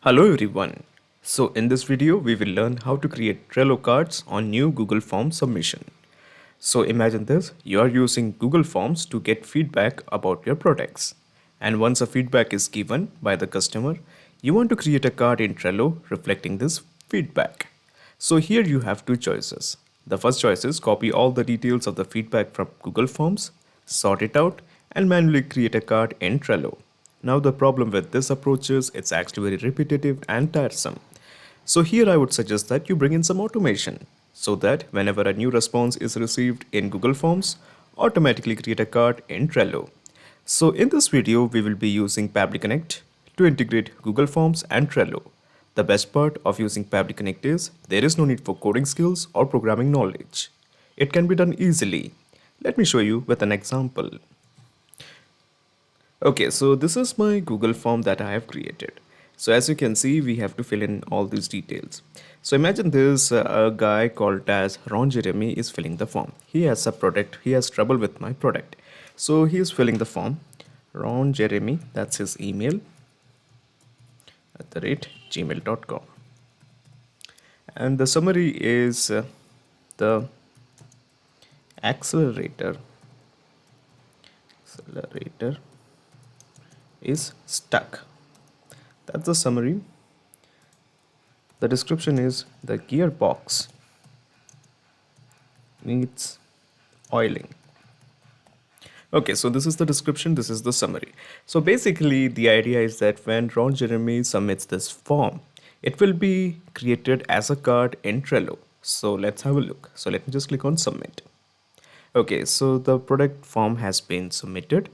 Hello everyone. So in this video we will learn how to create Trello cards on new Google Forms submission. So imagine this, you are using Google Forms to get feedback about your products. And once a feedback is given by the customer, you want to create a card in Trello reflecting this feedback. So here you have two choices. The first choice is copy all the details of the feedback from Google Forms, sort it out, and manually create a card in Trello. Now the problem with this approach is it's actually very repetitive and tiresome. So here I would suggest that you bring in some automation so that whenever a new response is received in Google Forms, automatically create a card in Trello. So in this video, we will be using Pabbly Connect to integrate Google Forms and Trello. The best part of using Pabbly Connect is there is no need for coding skills or programming knowledge. It can be done easily. Let me show you with an example. Okay, so this is my Google form that I have created. So as you can see, we have to fill in all these details. So imagine this a guy called as Ron Jeremy is filling the form. He has a product, he has trouble with my product. So he is filling the form. Ron Jeremy, that's his email @ gmail.com. And the summary is the accelerator is stuck. That's the summary. The description is the gearbox needs oiling. Okay, so this is the description, this is the summary. So basically, the idea is that when Ron Jeremy submits this form, it will be created as a card in Trello. So let's have a look. So let me just click on submit. Okay, so the product form has been submitted.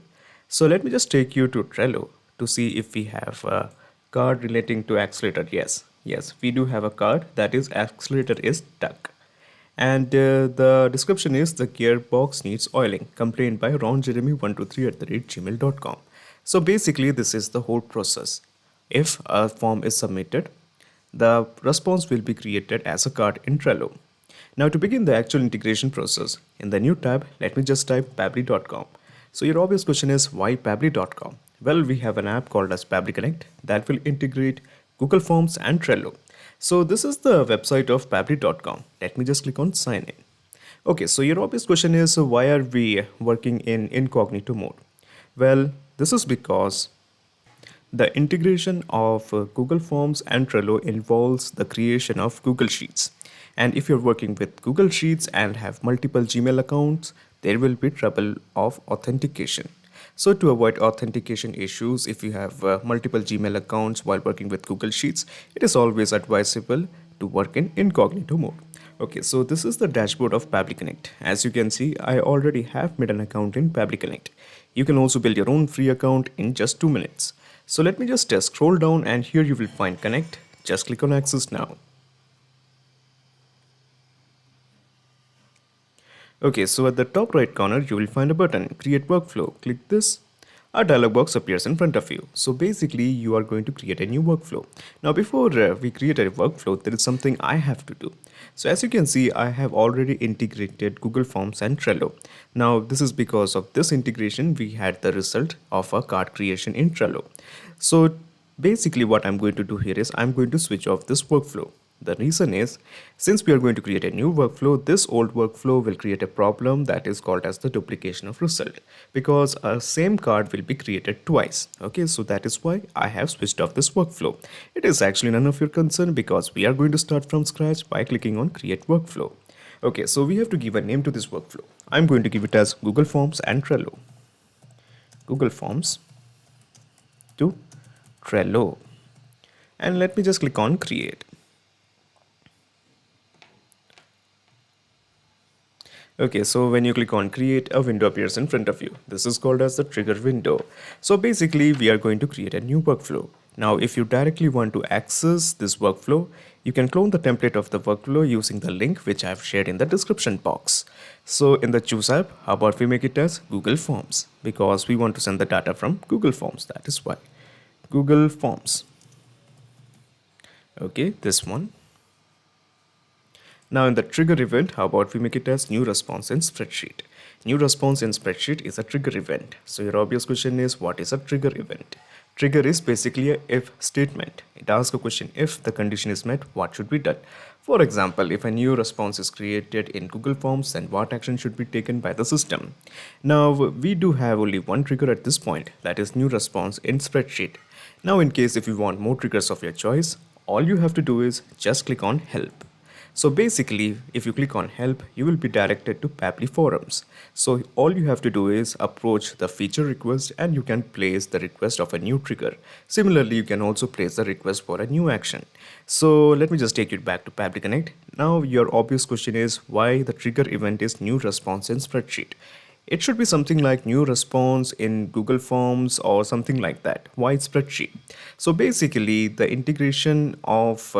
So let me just take you to Trello to see if we have a card relating to accelerator. Yes, we do have a card that is accelerator is stuck. And the description is the gearbox needs oiling, complained by Ron Jeremy 123 @gmail.com. So basically, this is the whole process. If a form is submitted, the response will be created as a card in Trello. Now to begin the actual integration process, in the new tab, let me just type pabbly.com. So your obvious question is why pabbly.com? Well, we have an app called as Pabbly Connect that will integrate Google Forms and Trello. So this is the website of pabbly.com. Let me just click on sign in. Okay, so your obvious question is why are we working in incognito mode? Well, this is because the integration of Google Forms and Trello involves the creation of Google Sheets. And if you're working with Google Sheets and have multiple Gmail accounts, there will be trouble of authentication. So to avoid authentication issues, if you have multiple Gmail accounts while working with Google Sheets, it is always advisable to work in incognito mode. Okay, so this is the dashboard of Pabbly Connect. As you can see, I already have made an account in Pabbly Connect. You can also build your own free account in just 2 minutes. So let me just scroll down and here you will find Connect. Just click on Access now. Okay, so at the top right corner, you will find a button, Create Workflow. Click this. A dialog box appears in front of you. So basically, you are going to create a new workflow. Now, before we create a workflow, there is something I have to do. So as you can see, I have already integrated Google Forms and Trello. Now, this is because of this integration, we had the result of a card creation in Trello. So basically what I'm going to do here is I'm going to switch off this workflow. The reason is, since we are going to create a new workflow, this old workflow will create a problem that is called as the duplication of result, because a same card will be created twice. Okay, so that is why I have switched off this workflow. It is actually none of your concern because we are going to start from scratch by clicking on create workflow. Okay, so we have to give a name to this workflow. I'm going to give it as Google Forms and Trello. Google Forms to Trello. And let me just click on create. Okay, so when you click on create, a window appears in front of you. This is called as the trigger window. So basically we are going to create a new workflow. Now, if you directly want to access this workflow, you can clone the template of the workflow using the link which I have shared in the description box. So in the choose app, how about we make it as Google Forms, because we want to send the data from Google Forms. That is why Google Forms. Okay, this one. Now in the trigger event, how about we make it as new response in spreadsheet? New response in spreadsheet is a trigger event. So your obvious question is, what is a trigger event? Trigger is basically a if statement. It asks a question: if the condition is met, what should be done? For example, if a new response is created in Google Forms, then what action should be taken by the system? Now, we do have only one trigger at this point, that is new response in spreadsheet. Now, in case if you want more triggers of your choice, all you have to do is just click on help. So basically, if you click on help, you will be directed to Pabbly forums. So all you have to do is approach the feature request and you can place the request of a new trigger. Similarly, you can also place the request for a new action. So let me just take you back to Pabbly Connect. Now your obvious question is why the trigger event is new response in spreadsheet. It should be something like new response in Google Forms or something like that. Why spreadsheet? So basically, the integration of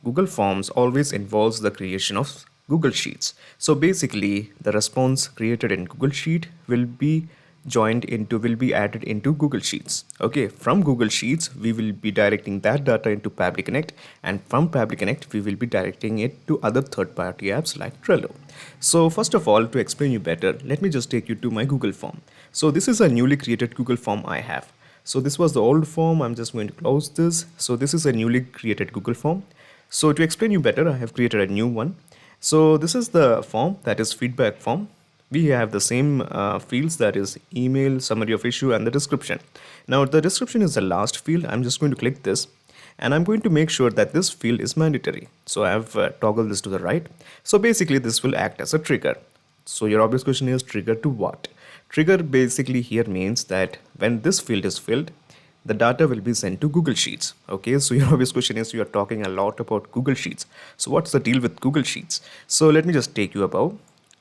Google Forms always involves the creation of Google Sheets. So basically, the response created in Google Sheet will be added into Google Sheets. Okay, from Google Sheets, we will be directing that data into Pabbly Connect, and from Pabbly Connect, we will be directing it to other third-party apps like Trello. So first of all, to explain you better, let me just take you to my Google form. So this is a newly created Google form I have. So this was the old form. I'm just going to close this. So this is a newly created Google form. So to explain you better, I have created a new one. So this is the form, that is feedback form. We have the same fields, that is email, summary of issue, and the description. Now the description is the last field. I'm just going to click this and I'm going to make sure that this field is mandatory. So I have toggled this to the right. So basically this will act as a trigger. So your obvious question is trigger to what? Trigger basically here means that when this field is filled, the data will be sent to Google Sheets. Okay, so your obvious question is, you are talking a lot about Google Sheets. So what's the deal with Google Sheets? So let me just take you above.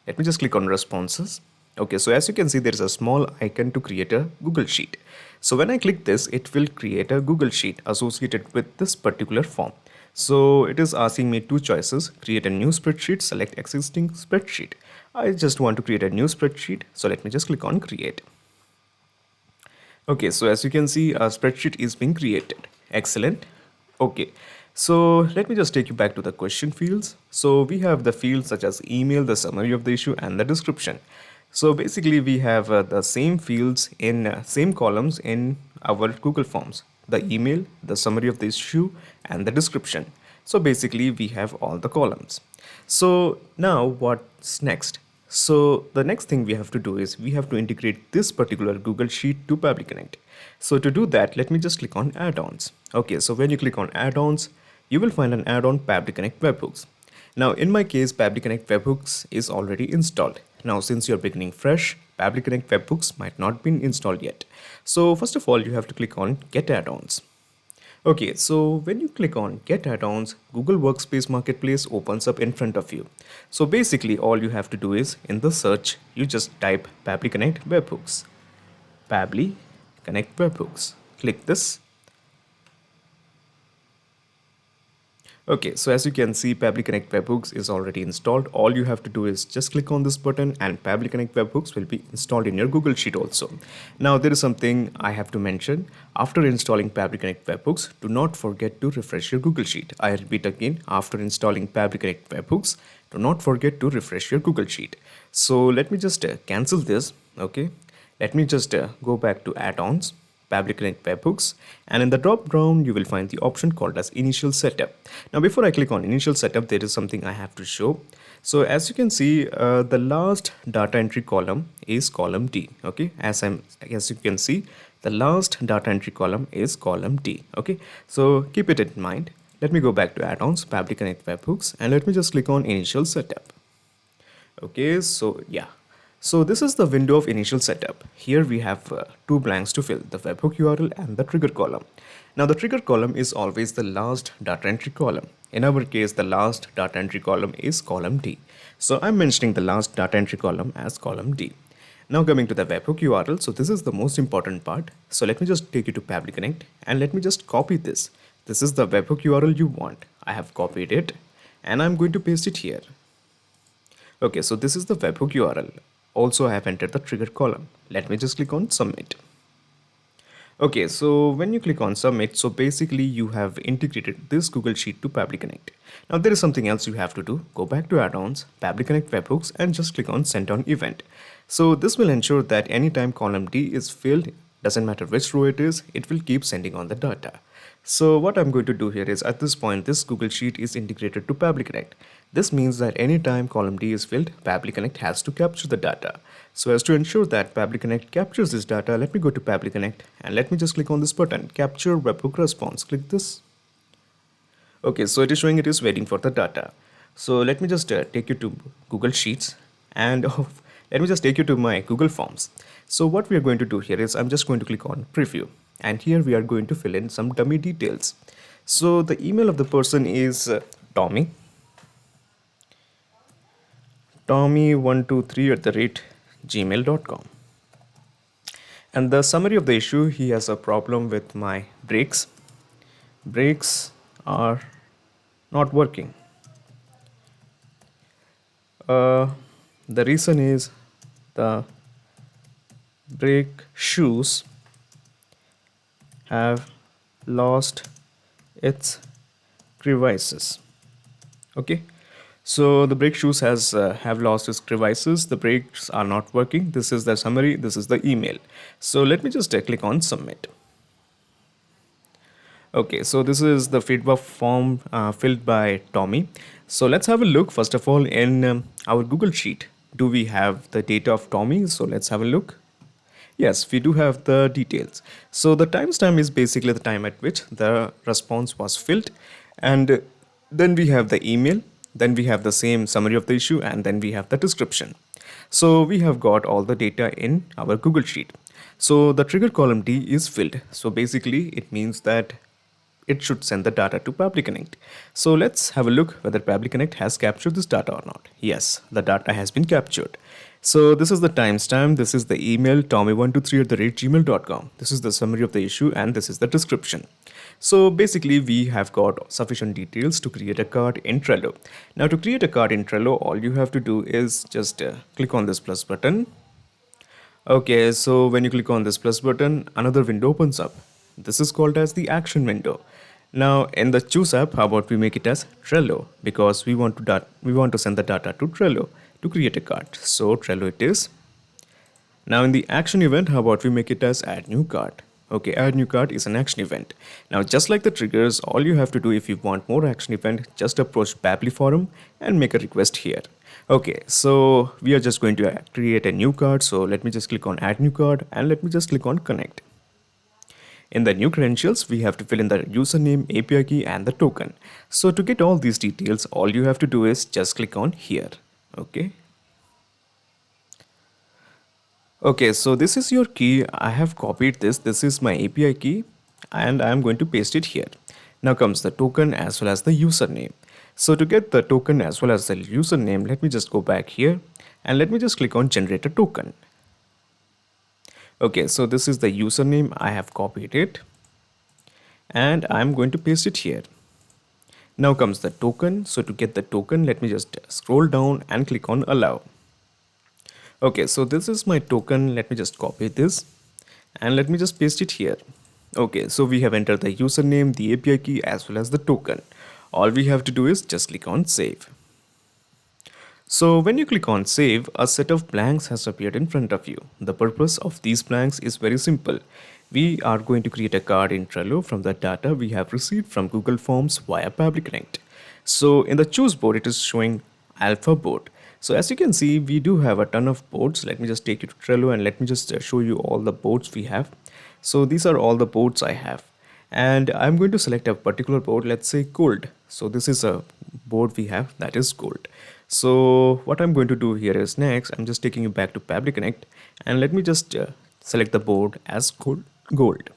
Let me just click on responses. Okay, so as you can see, there is a small icon to create a Google Sheet. So when I click this, it will create a Google Sheet associated with this particular form. So it is asking me two choices: create a new spreadsheet, select existing spreadsheet. I just want to create a new spreadsheet. So let me just click on create. Okay, so as you can see, a spreadsheet is being created. Excellent. Okay, so let me just take you back to the question fields. So we have the fields such as email, the summary of the issue, and the description. So basically, we have the same fields in same columns in our Google Forms: the email, the summary of the issue, and the description. So basically, we have all the columns. So now what's next? So the next thing we have to do is we have to integrate this particular Google Sheet to Pabbly Connect. So to do that, let me just click on add-ons. Okay, so when you click on add-ons, you will find an add-on Pabbly Connect Webhooks. Now in my case, Pabbly Connect Webhooks is already installed. Now since you're beginning fresh, Pabbly Connect Webhooks might not be installed yet. So first of all, you have to click on Get Add-ons. Okay, so when you click on Get Add-ons, Google Workspace Marketplace opens up in front of you. So basically, all you have to do is, in the search, you just type Pabbly Connect Webhooks. Pabbly Connect Webhooks. Click this. Okay, so as you can see, Pabbly Connect Webhooks is already installed. All you have to do is just click on this button and Pabbly Connect Webhooks will be installed in your Google Sheet also. Now there is something I have to mention. After installing Pabbly Connect Webhooks, do not forget to refresh your Google Sheet. I repeat again, after installing Pabbly Connect Webhooks, do not forget to refresh your Google Sheet. So let me just cancel this. Okay, let me just go back to add-ons, Pabbly Connect Webhooks, and in the drop down you will find the option called as initial setup. Now before I click on initial setup, there is something I have to show. So as you can see, the last data entry column is column D. Okay, as you can see, the last data entry column is column D. Okay, so keep it in mind. Let me go back to add-ons, Pabbly Connect Webhooks, and let me just click on initial setup. Okay, so yeah. So this is the window of initial setup. Here we have two blanks to fill, the webhook URL and the trigger column. Now the trigger column is always the last data entry column. In our case, the last data entry column is column D. So I'm mentioning the last data entry column as column D. Now coming to the webhook URL, so this is the most important part. So let me just take you to Pabbly Connect and let me just copy this. This is the webhook URL you want. I have copied it and I'm going to paste it here. Okay, so this is the webhook URL. Also, I have entered the trigger column. Let me just click on submit. Okay, so when you click on submit, so basically you have integrated this Google Sheet to Pabbly Connect. Now there is something else you have to do. Go back to add-ons, Pabbly Connect Webhooks, and just click on send on event. So this will ensure that anytime column D is filled, doesn't matter which row it is, it will keep sending on the data. So what I'm going to do here is at this point, this Google Sheet is integrated to Pabbly Connect. This means that anytime column D is filled, Pabbly Connect has to capture the data. So as to ensure that Pabbly Connect captures this data, let me go to Pabbly Connect and let me just click on this button, Capture Webhook Response. Click this. Okay, so it is showing it is waiting for the data. So let me just take you to Google Sheets and let me just take you to my Google Forms. So what we are going to do here is I'm just going to click on preview and here we are going to fill in some dummy details. So the email of the person is Tommy, Tommy123 at the rate gmail.com. And the summary of the issue, he has a problem with my brakes. Brakes are not working. The reason is the brake shoes have lost its crevices. Okay, so the brake shoes have lost its crevices. The brakes are not working. This is the summary. This is the email. So let me just click on submit. Okay, so this is the feedback form filled by Tommy. So let's have a look first of all in our Google Sheet. Do we have the data of Tommy? So let's have a look. Yes, we do have the details. So the timestamp is basically the time at which the response was filled. And then we have the email. Then we have the same summary of the issue. And then we have the description. So we have got all the data in our Google Sheet. So the trigger column D is filled. So basically it means that it should send the data to Pabbly Connect. So let's have a look whether Pabbly Connect has captured this data or not. Yes, the data has been captured. So this is the timestamp, this is the email tommy123 at the rate gmail.com. This is the summary of the issue and this is the description. So basically we have got sufficient details to create a card in Trello. Now to create a card in Trello, all you have to do is just click on this plus button. Okay, so when you click on this plus button, another window opens up. This is called as the action window. Now in the choose app, how about we make it as Trello, because we want to send the data to Trello to create a card. So Trello it is. Now in the action event, how about we make it as add new card. Okay, add new card is an action event. Now just like the triggers, all you have to do if you want more action event, just approach Pabbly forum and make a request here. Okay, so we are just going to create a new card. So let me just click on add new card and let me just click on connect. In the new credentials, we have to fill in the username, API key and the token. So to get all these details, all you have to do is just click on here. Okay. Okay, so this is your key. I have copied this. This is my API key and I am going to paste it here. Now comes the token as well as the username. So to get the token as well as the username, let me just go back here and let me just click on generate a token. Okay, so this is the username. I have copied it and I'm going to paste it here. Now comes the token. So to get the token, let me just scroll down and click on allow. Okay, so this is my token. Let me just copy this and let me just paste it here. Okay, so we have entered the username, the API key as well as the token. All we have to do is just click on save. So when you click on save, a set of blanks has appeared in front of you. The purpose of these blanks is very simple. We are going to create a card in Trello from the data we have received from Google Forms via Pabbly Connect. So in the choose board, it is showing alpha board. So as you can see, we do have a ton of boards. Let me just take you to Trello and let me just show you all the boards we have. So these are all the boards I have. And I'm going to select a particular board, let's say gold. So this is a board we have that is gold. So what I'm going to do here is next, I'm just taking you back to Pabbly Connect and let me just select the board as gold.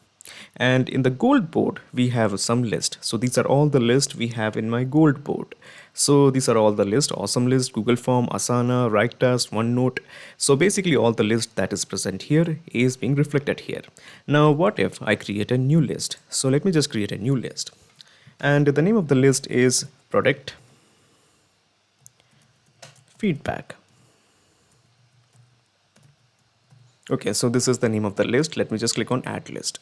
And in the gold board, we have some list. So these are all the list we have in my gold board. So these are all the list, Awesome List, Google Form, Asana, Write-Task, OneNote. So basically all the list that is present here is being reflected here. Now what if I create a new list? So let me just create a new list. And the name of the list is product feedback. Okay, so this is the name of the list. Let me just click on add list.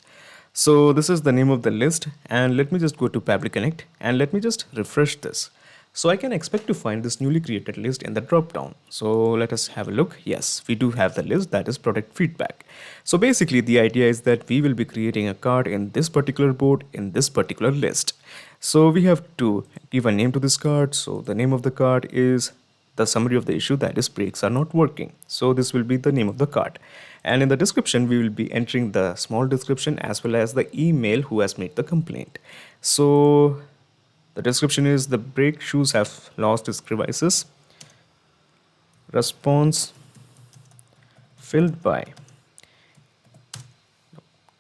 So this is the name of the list and let me just go to Pabbly Connect and let me just refresh this. So I can expect to find this newly created list in the drop down. So let us have a look. Yes, we do have the list, that is product feedback. So basically the idea is that we will be creating a card in this particular board in this particular list. So we have to give a name to this card. So the name of the card is the summary of the issue, that is brakes are not working. So this will be the name of the card. And in the description, we will be entering the small description as well as the email who has made the complaint. So the description is the brake shoes have lost its crevices. Response filled by.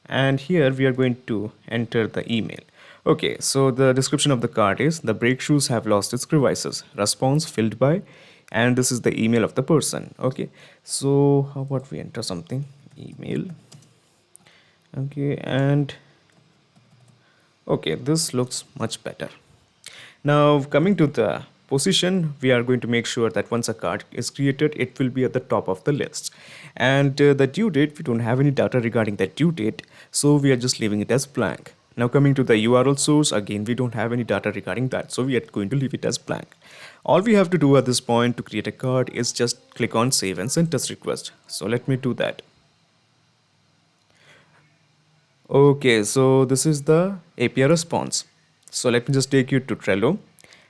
And here we are going to enter the email. Okay, so the description of the card is the brake shoes have lost its crevices. Response filled by, and this is the email of the person. Okay, so how about we enter something? Email. Okay, and okay, this looks much better. Now coming to the position, we are going to make sure that once a card is created, it will be at the top of the list. And the due date, we don't have any data regarding that due date, so we are just leaving it as blank. Now coming to the URL source, again we don't have any data regarding that, so we are going to leave it as blank. All we have to do at this point to create a card is just click on save and send test request. So let me do that. Okay, so this is the API response. So let me just take you to Trello.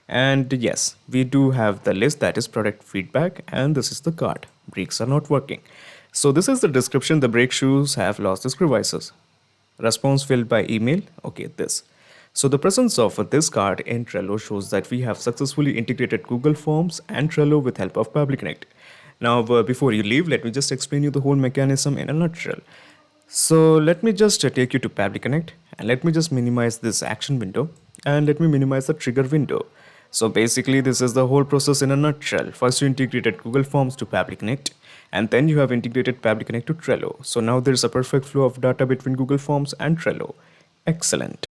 And yes, we do have the list, that is product feedback, and this is the card. Brakes are not working. So this is the description, the brake shoes have lost its crevices. Response filled by email. Okay, this. So the presence of this card in Trello shows that we have successfully integrated Google Forms and Trello with help of Pabbly Connect. Now, before you leave, let me just explain you the whole mechanism in a nutshell. So let me just take you to Pabbly Connect, and let me just minimize this action window, and let me minimize the trigger window. So basically this is the whole process in a nutshell. First you integrated Google Forms to Pabbly Connect, and then you have integrated Pabbly Connect to Trello. So now there is a perfect flow of data between Google Forms and Trello. Excellent.